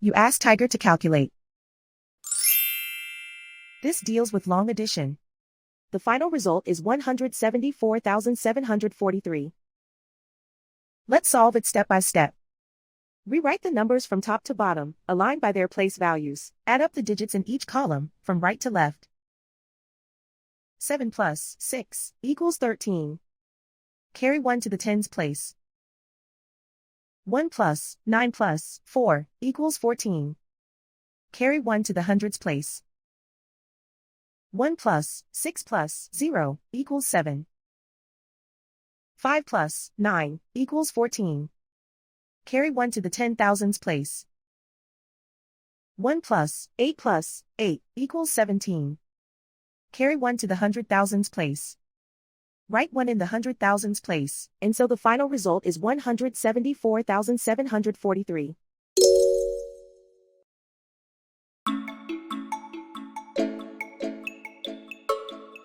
You ask Tiger to calculate. This deals with long addition. The final result is 174,743. Let's solve it step by step. Rewrite the numbers from top to bottom, aligned by their place values. Add up the digits in each column, from right to left. 7 plus 6 equals 13. Carry 1 to the tens place. 1 plus 9 plus 4 equals 14. Carry 1 to the hundreds place. 1 plus 6 plus 0 equals 7. 5 plus 9 equals 14. Carry 1 to the 10,000s place. 1 plus 8 equals 17. Carry 1 to the 100,000s place. Write 1 in the 100,000s place, and so the final result is 174,743.